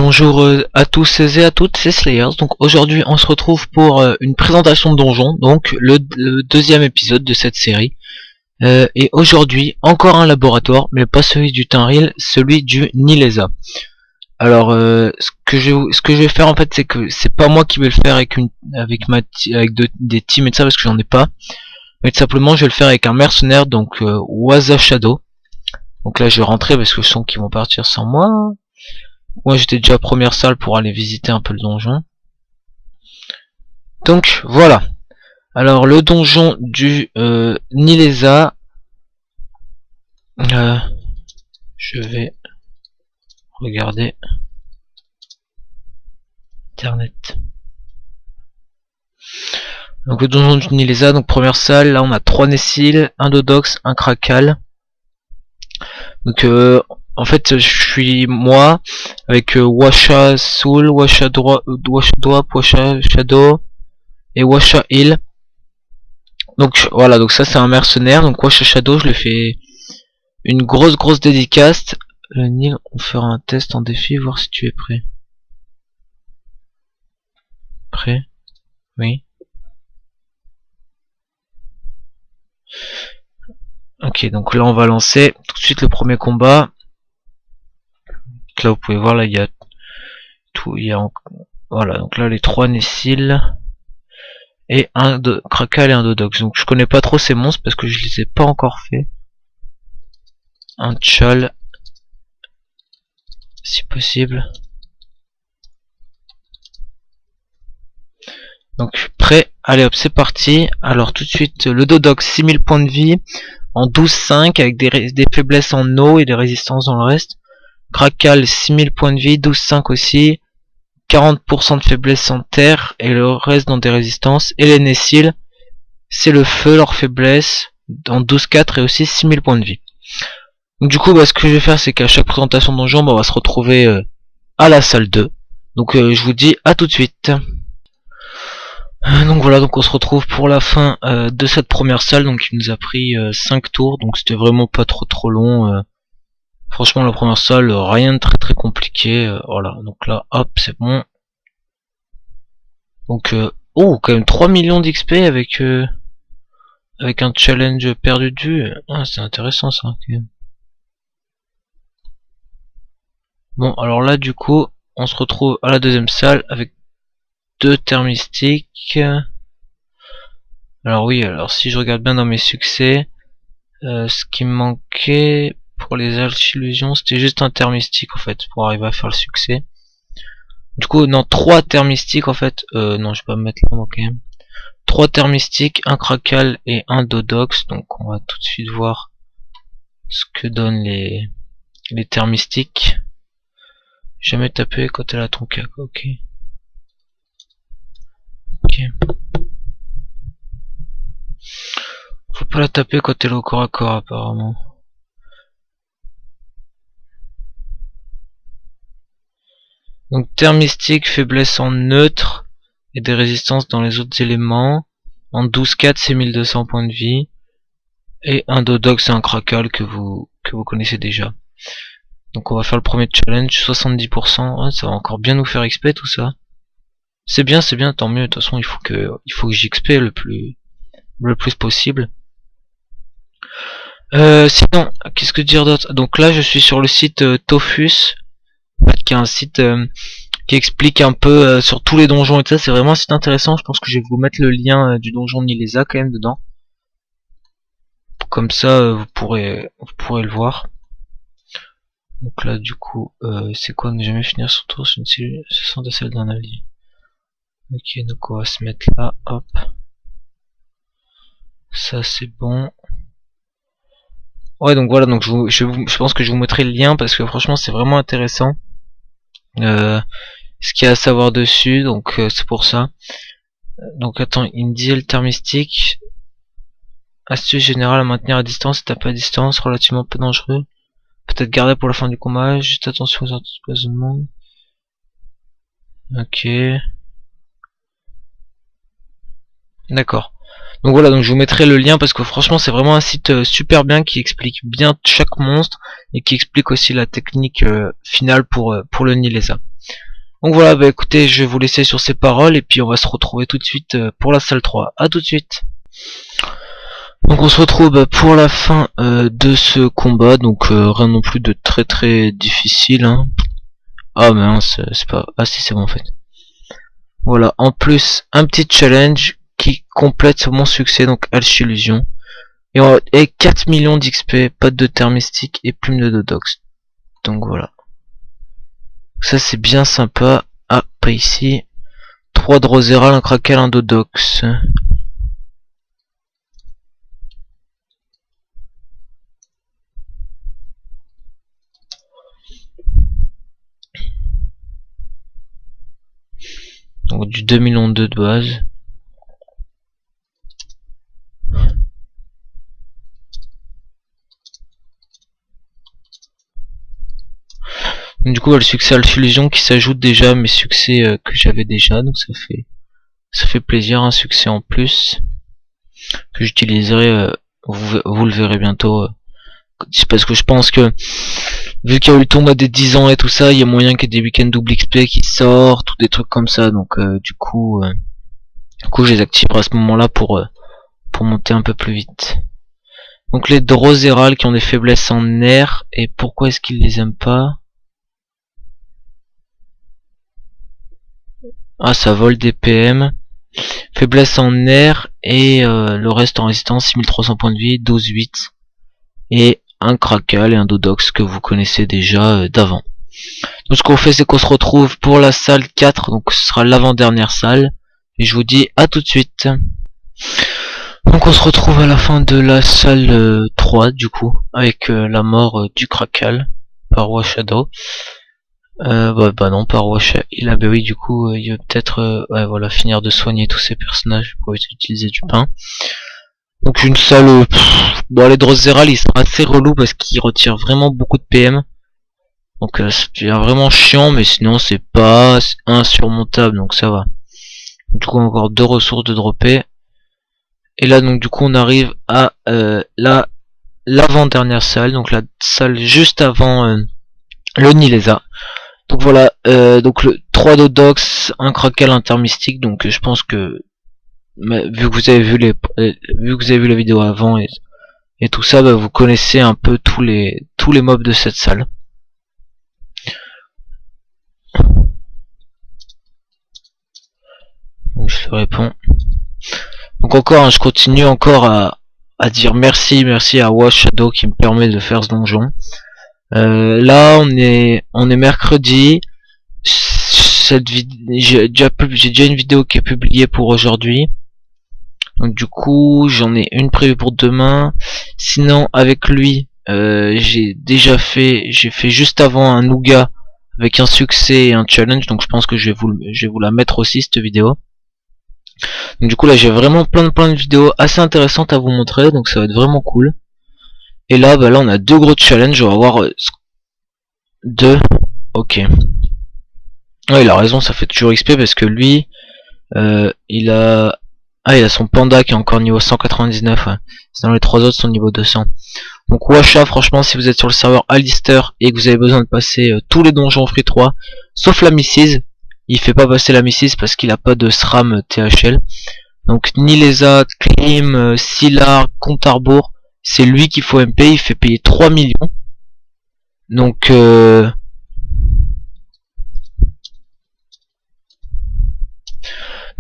Bonjour à tous et à toutes, c'est Slayers. Donc aujourd'hui on se retrouve pour une présentation de donjon, donc le deuxième épisode de cette série. Et aujourd'hui encore un laboratoire, mais pas celui du Tinril, celui du Nilesa. Alors ce que je vais faire en fait, c'est que c'est pas moi qui vais le faire avec des teams et ça parce que j'en ai pas. Mais tout simplement je vais le faire avec un mercenaire, donc Waza Shadow. Donc là je vais rentrer parce que je sens qu'ils vont partir sans moi. Moi j'étais déjà à première salle pour aller visiter un peu le donjon. Donc voilà. Alors le donjon du Nilesa. Je vais regarder internet. Donc le donjon du Nilesa, donc première salle, là on a 3 Nessil, un Dodox, un Krakal. Donc en fait je suis moi avec Washa Soul, Washa Drop, Washa Shadow et Washa Hill. Donc voilà, donc ça c'est un mercenaire. Donc Washa Shadow, je lui fais une grosse dédicace. Neil, on fera un test en défi, voir si tu es prêt. Prêt? Oui. Ok, donc là on va lancer tout de suite le premier combat. Donc là vous pouvez voir, là il y a tout, voilà, donc là les 3 Nessil et un de Krakal et un Dodox. Donc je connais pas trop ces monstres parce que je les ai pas encore fait. Un Tchal si possible. Donc prêt, allez hop, c'est parti. Alors tout de suite le Dodox, 6000 points de vie en 12-5 avec des faiblesses en eau et des résistances dans le reste. Krakal, 6000 points de vie, 12-5 aussi, 40% de faiblesse en terre et le reste dans des résistances. Et les Nessil, c'est le feu, leur faiblesse en 12-4 et aussi 6000 points de vie. Donc du coup ce que je vais faire, c'est qu'à chaque présentation de donjon on va se retrouver à la salle 2. Donc je vous dis à tout de suite. Donc voilà, donc on se retrouve pour la fin de cette première salle. Donc il nous a pris 5 tours, donc c'était vraiment pas trop long. Franchement la première salle, rien de très compliqué. Voilà, donc là hop, c'est bon. Donc oh, quand même 3 millions d'XP avec un challenge perdu de vue. Ah, c'est intéressant ça quand même. Bon, alors là du coup on se retrouve à la deuxième salle avec 2 thermistiques. Alors oui, alors si je regarde bien dans mes succès, ce qui me manquait pour les archillusions, c'était juste un thermistique en fait pour arriver à faire le succès. Du coup non, 3 thermistiques en fait. Non, je vais pas me mettre là moi quand même. 3 thermistiques, un Krakal et un Dodox. Donc on va tout de suite voir ce que donnent les thermistiques. Jamais taper quand elle a ton cac, ok. Ok. Faut pas la taper quand elle est au corps à corps apparemment. Donc thermistique, faiblesse en neutre et des résistances dans les autres éléments. En 12-4 c'est 1200 points de vie. Et un Dodox et un Krakal que vous connaissez déjà. Donc on va faire le premier challenge, 70%. Ouais, ça va encore bien nous faire XP tout ça. C'est bien, tant mieux. De toute façon il faut que j'XP le plus possible. Sinon, qu'est-ce que dire d'autre? Donc là je suis sur le site Tofus, qui est un site qui explique un peu sur tous les donjons et tout ça. C'est vraiment un site intéressant. Je pense que je vais vous mettre le lien du donjon Nilesa quand même dedans. Comme ça vous pourrez le voir. Donc là du coup c'est quoi, ne jamais finir son tour sur une cellule, ce sont des celles d'un allié. Ok, donc on va se mettre là, hop. Ça c'est bon. Ouais, donc voilà, donc je pense que je vous mettrai le lien parce que franchement c'est vraiment intéressant ce qu'il y a à savoir dessus, donc c'est pour ça. Donc attends, il me dit le thermistique, astuce générale à maintenir à distance, tape à distance, relativement peu dangereux, peut-être garder pour la fin du combat, juste attention aux empoisonnements. Ok, d'accord. Donc voilà, donc je vous mettrai le lien parce que franchement c'est vraiment un site super bien qui explique bien chaque monstre et qui explique aussi la technique finale pour le Nilesa. Donc voilà, bah écoutez, je vais vous laisser sur ces paroles et puis on va se retrouver tout de suite pour la salle 3. À tout de suite. Donc on se retrouve pour la fin de ce combat, donc rien non plus de très très difficile, hein. Ah mince, c'est pas... Ah si, c'est bon en fait. Voilà, en plus, un petit challenge qui complète mon succès, donc Alchillusion. Et 4 millions d'XP, patte de terre mystique et plume de Dodox. Donc voilà. Ça c'est bien sympa. Ah, pas ici. 3 Drosera, un Crackle, un Dodox. Donc du 2 millions de base. Donc, du coup le succès Alchillusion qui s'ajoute déjà à mes succès que j'avais déjà, donc ça fait plaisir, un succès en plus que j'utiliserai, vous le verrez bientôt, parce que je pense que vu qu'il y a eu le tournoi des 10 ans et tout ça, il y a moyen qu'il y ait des week-ends double XP qui sortent ou des trucs comme ça, donc du coup je les activerai à ce moment là pour monter un peu plus vite. Donc les Drosérales qui ont des faiblesses en air, et pourquoi est-ce qu'ils les aiment pas? Ah, ça vole des PM. Faiblesse en air et le reste en résistance, 6300 points de vie, 12-8. Et un Crackle et un Dodox que vous connaissez déjà d'avant. Donc ce qu'on fait, c'est qu'on se retrouve pour la salle 4, donc ce sera l'avant-dernière salle. Et je vous dis à tout de suite. Donc on se retrouve à la fin de la salle 3 du coup, avec la mort du Crackle par Washadow. Bah non, par Washa. Il a, bah oui, du coup, il va peut-être ouais, voilà, finir de soigner tous ces personnages pour utiliser du pain. Donc une salle, bon, les Droszeral ils sont assez relous parce qu'ils retirent vraiment beaucoup de PM. Donc c'est vraiment chiant, mais sinon c'est pas insurmontable, donc ça va. Du coup encore 2 ressources de dropper. Et là donc du coup on arrive à l'avant-dernière salle, donc la salle juste avant le Nilesa. Donc voilà, donc le 3 Dodox, un Crackle intermystique, donc je pense que vu que vous avez vu la vidéo avant et tout ça, bah, vous connaissez un peu tous les mobs de cette salle. Donc, je te réponds. Donc encore, hein, je continue encore à dire merci à Washadow qui me permet de faire ce donjon. Là on est mercredi. J'ai déjà une vidéo qui est publiée pour aujourd'hui. Donc du coup j'en ai une prévue pour demain. Sinon avec lui j'ai fait juste avant un Nougat avec un succès et un challenge. Donc je pense que je vais vous la mettre aussi cette vidéo. Donc du coup là j'ai vraiment plein de vidéos assez intéressantes à vous montrer. Donc ça va être vraiment cool. Et là bah là on a 2 gros challenges. On va voir 2. Ok. Ouais, il a raison, ça fait toujours XP parce que lui il a son panda qui est encore niveau 199, ouais. Sinon les 3 autres sont niveau 200. Donc Washa, franchement, si vous êtes sur le serveur Alistair et que vous avez besoin de passer tous les donjons free 3, sauf la Mrs, il fait pas passer la Mrs parce qu'il a pas de SRAM THL. Donc Nilesa, Klim, Silar, Contarbour, c'est lui qu'il faut MP, il fait payer 3 millions. Donc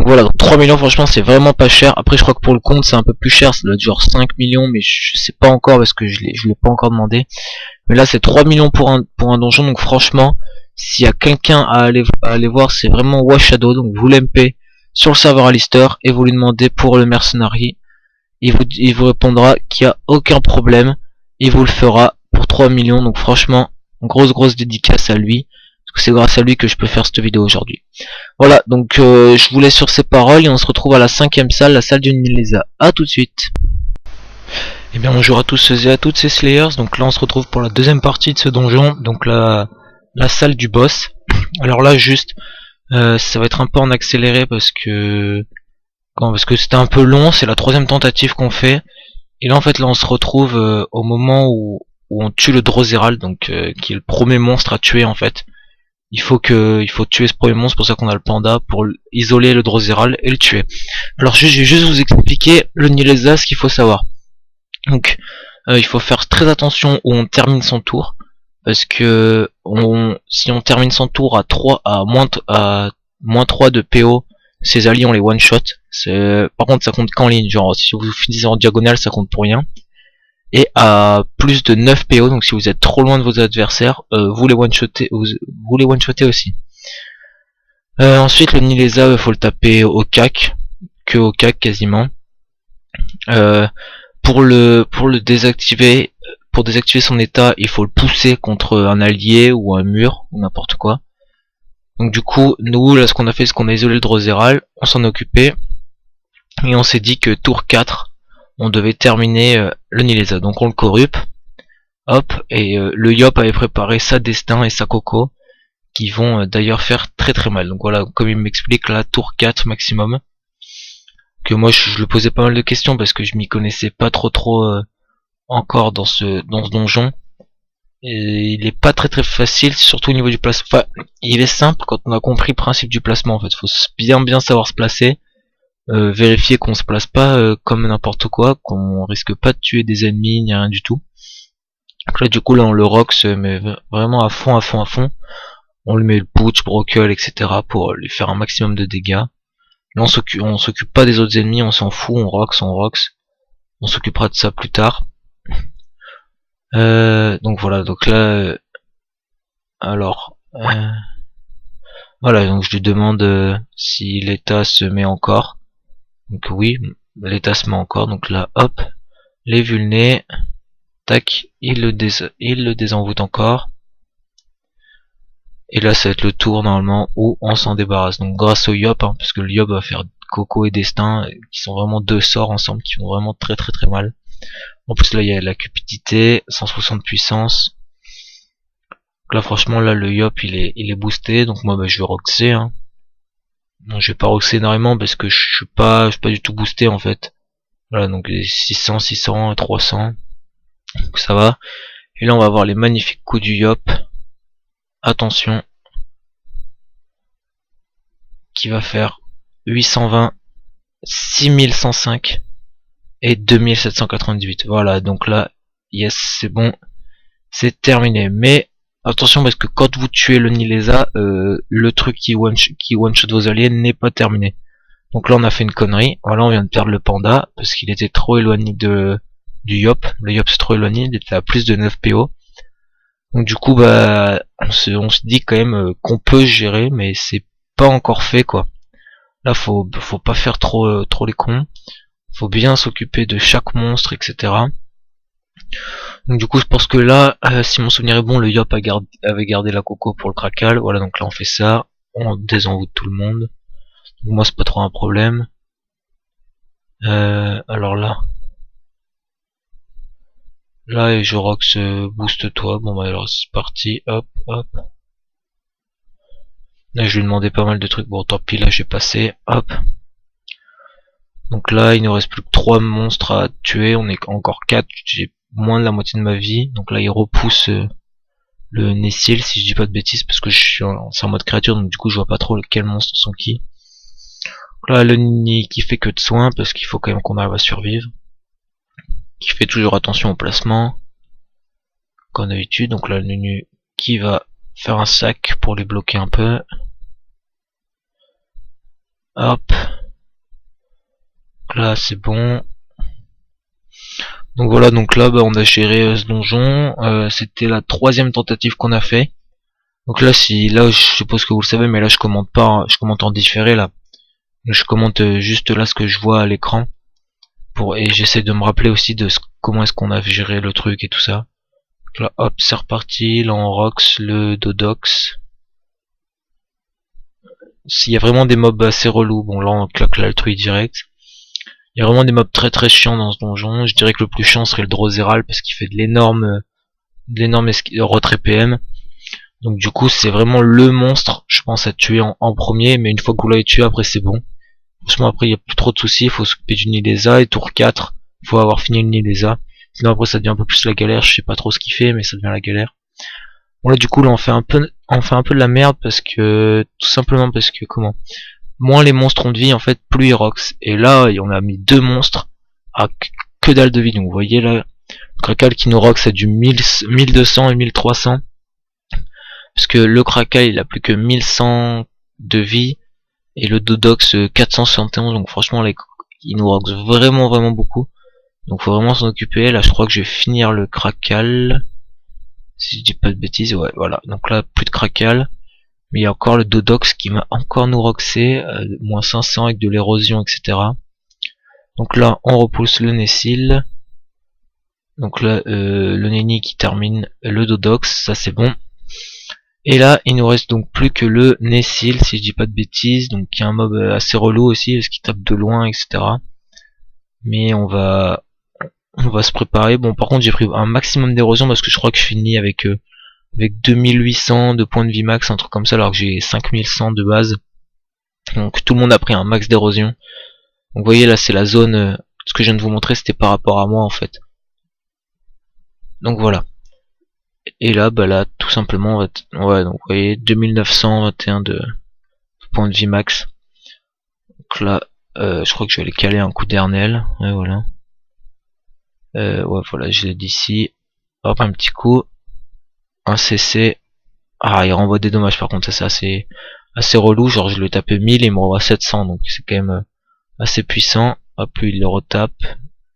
voilà, donc 3 millions franchement c'est vraiment pas cher. Après je crois que pour le compte c'est un peu plus cher, ça doit être genre 5 millions, mais je sais pas encore parce que je l'ai pas encore demandé. Mais là c'est 3 millions pour un donjon, donc franchement, s'il y a quelqu'un à aller voir, c'est vraiment Washadow. Donc vous l'MP sur le serveur Alistair et vous lui demandez pour le mercenari. Il vous répondra qu'il n'y a aucun problème, il vous le fera pour 3 millions, donc franchement, grosse dédicace à lui. Parce que c'est grâce à lui que je peux faire cette vidéo aujourd'hui. Voilà, donc je vous laisse sur ces paroles et on se retrouve à la 5ème salle, la salle du Nilesa. A tout de suite. Et bien bonjour à tous et à toutes, c'est Slayers. Donc là on se retrouve pour la deuxième partie de ce donjon, donc la salle du boss. Alors là juste, ça va être un peu en accéléré parce que c'était un peu long, c'est la 3ème tentative qu'on fait. Et là en fait là on se retrouve au moment où on tue le Droszeral, donc qui est le premier monstre à tuer en fait. il faut tuer ce premier monstre, c'est pour ça qu'on a le panda, pour isoler le Drosera et le tuer. Alors je vais juste vous expliquer le Nileza, ce qu'il faut savoir. Donc il faut faire très attention où on termine son tour, parce que si on termine son tour à 3 à moins 3 de PO, ses alliés on les one shot. Par contre ça compte qu'en ligne, genre si vous finissez en diagonale ça compte pour rien. Et à plus de 9 PO, donc si vous êtes trop loin de vos adversaires, vous les one-shotez aussi. Ensuite le Nileza, faut le taper au cac, que au cac quasiment. Pour le désactiver, pour désactiver son état, il faut le pousser contre un allié ou un mur ou n'importe quoi. Donc du coup, nous là ce qu'on a fait, c'est qu'on a isolé le Drosera, on s'en occupait et on s'est dit que tour 4, on devait terminer le Nileza. Donc on le corrupe, hop, et le Yop avait préparé sa Destin et sa Coco, qui vont d'ailleurs faire très très mal. Donc voilà, comme il m'explique là, tour 4 maximum. Que moi je le posais pas mal de questions parce que je m'y connaissais pas trop encore dans ce donjon. Et il est pas très très facile, surtout au niveau du placement. Enfin, il est simple quand on a compris le principe du placement en fait. Faut bien savoir se placer. Vérifier qu'on se place pas comme n'importe quoi, qu'on risque pas de tuer des ennemis ni rien du tout. Donc là du coup là on le rox mais vraiment à fond. On lui met le putsch, brocal, etc. pour lui faire un maximum de dégâts. Là on s'occupe pas des autres ennemis, on s'en fout, on rox. On s'occupera de ça plus tard. Donc voilà, donc là alors voilà, donc je lui demande si l'état se met encore. Donc oui, l'état se met encore, donc là hop, les vulnés, tac, il le désenvoûte encore. Et là ça va être le tour normalement où on s'en débarrasse. Donc grâce au Yop, parce que le Yop va faire Coco et Destin, qui sont vraiment deux sorts ensemble qui font vraiment très mal. En plus là il y a la cupidité, 160 puissance. Donc là franchement là le Yop il est boosté, donc moi je vais roxer. Non, je vais pas roxer énormément parce que je suis pas du tout boosté en fait. Voilà, donc 600, 600, 300. Donc ça va. Et là on va avoir les magnifiques coups du Yop. Attention. Qui va faire 820, 6105 et 2798. Voilà, donc là, yes, c'est bon. C'est terminé. Mais attention parce que quand vous tuez le Nileza, le truc qui one-shot vos alliés n'est pas terminé. Donc là on a fait une connerie. Voilà, on vient de perdre le panda parce qu'il était trop éloigné du Yop. Le Yop c'est trop éloigné, il était à plus de 9 PO. Donc du coup bah on se dit quand même qu'on peut gérer, mais c'est pas encore fait quoi. Là faut pas faire trop les cons. Faut bien s'occuper de chaque monstre, etc. Donc du coup je pense que là, si mon souvenir est bon, le Yop avait gardé la Coco pour le Krakal. Voilà, donc là on fait ça, on désenvoûte tout le monde. Donc moi c'est pas trop un problème. Alors là je rox booste toi. Bon bah alors c'est parti, hop. Là je lui ai demandé pas mal de trucs, bon tant pis, là j'ai passé, hop. Donc là il nous reste plus que 3 monstres à tuer, on est encore 4, j'ai moins de la moitié de ma vie. Donc là il repousse le Nessil si je dis pas de bêtises, parce que c'est en mode créature, donc du coup je vois pas trop quels monstres sont qui. Donc là le Nini qui fait que de soins, parce qu'il faut quand même qu'on arrive à survivre. Qui fait toujours attention au placement, comme d'habitude. Donc là le Nunu qui va faire un sac pour les bloquer un peu. Hop. Donc là c'est bon. Donc voilà, donc là bah, on a géré ce donjon. C'était la 3e tentative qu'on a fait. Donc là là je suppose que vous le savez, mais là je commente pas, hein, je commente en différé là. Je commente juste là ce que je vois à l'écran. Et j'essaie de me rappeler aussi de comment est-ce qu'on a géré le truc et tout ça. Donc là hop, c'est reparti, là on rox le Dodox. S'il y a vraiment des mobs assez relous, bon là on claque l'altruie direct. Il y a vraiment des mobs très chiants dans ce donjon. Je dirais que le plus chiant serait le Drosera parce qu'il fait de l'énorme retrait PM. Donc du coup c'est vraiment le monstre, je pense, à tuer en premier, mais une fois que vous l'avez tué après c'est bon. Franchement après il n'y a plus trop de soucis, il faut s'occuper du Nileza et tour 4, il faut avoir fini le Nileza. Sinon après ça devient un peu plus la galère, je sais pas trop ce qu'il fait mais ça devient la galère. Bon là du coup là on fait un peu de la merde parce que tout simplement parce que comment, moins les monstres ont de vie en fait, plus ils rox. Et là on a mis deux monstres à que dalle de vie. Donc vous voyez là, le Krakal qui nous rox a du 1200 et 1300. Parce que le Krakal il a plus que 1100 de vie et le Dodox 471. Donc franchement il nous rox vraiment beaucoup. Donc faut vraiment s'en occuper. Là je crois que je vais finir le Krakal, si je dis pas de bêtises. Ouais voilà, donc là plus de Krakal. Mais il y a encore le Dodox qui m'a encore nous roxé, moins 500 avec de l'érosion, etc. Donc là on repousse le Nessil. Donc là le Neni qui termine le Dodox, ça c'est bon. Et là il nous reste donc plus que le Nessil, si je dis pas de bêtises. Donc il y a un mob assez relou aussi parce qu'il tape de loin, etc. Mais on va se préparer. Bon par contre j'ai pris un maximum d'érosion parce que je crois que je finis avec 2800 de points de vie max, un truc comme ça, alors que j'ai 5100 de base. Donc tout le monde a pris un max d'érosion. Donc vous voyez là c'est la zone, ce que je viens de vous montrer c'était par rapport à moi en fait. Donc voilà. Et là bah là tout simplement ouais, donc vous voyez 2921 de points de vie max. Donc là je crois que je vais aller caler un coup d'Ernel. Ouais voilà. Ouais voilà, je l'ai dit ici. Hop, un petit coup. Un CC. Ah il renvoie des dommages par contre, ça c'est assez relou. Genre je lui ai tapé 1000 et il me renvoie 700, donc c'est quand même assez puissant. Hop, lui il le retape,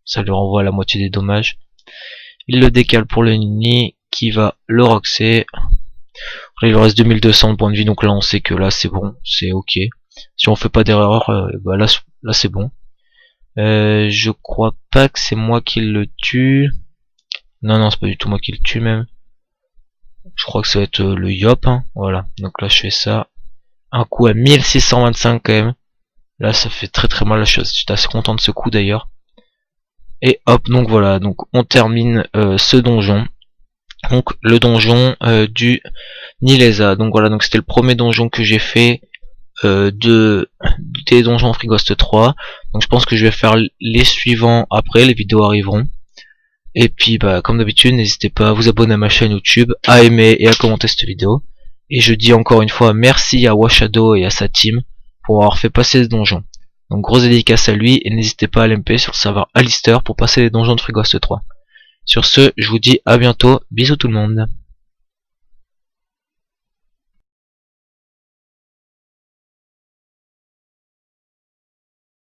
ça lui renvoie la moitié des dommages. Il le décale pour le Nini qui va le roxer. Là il lui reste 2200 de points de vie, donc là on sait que là c'est bon, c'est ok. Si on fait pas d'erreur, bah là c'est bon. Je crois pas que c'est moi qui le tue. Non c'est pas du tout moi qui le tue même. Je crois que ça va être le Yop, hein. Voilà, donc là je fais ça. Un coup à 1625 quand même. Là ça fait très mal, je suis assez content de ce coup d'ailleurs. Et hop, donc voilà, donc on termine ce donjon. Donc le donjon du Nilesa. Donc voilà, donc c'était le premier donjon que j'ai fait des donjons Freeghost 3. Donc je pense que je vais faire les suivants après, les vidéos arriveront. Et puis bah comme d'habitude, n'hésitez pas à vous abonner à ma chaîne YouTube, à aimer et à commenter cette vidéo. Et je dis encore une fois merci à Washado et à sa team pour avoir fait passer ce donjon. Donc grosse dédicace à lui et n'hésitez pas à l'MP sur le serveur Alistair pour passer les donjons de Freeghost 3. Sur ce, je vous dis à bientôt, bisous tout le monde.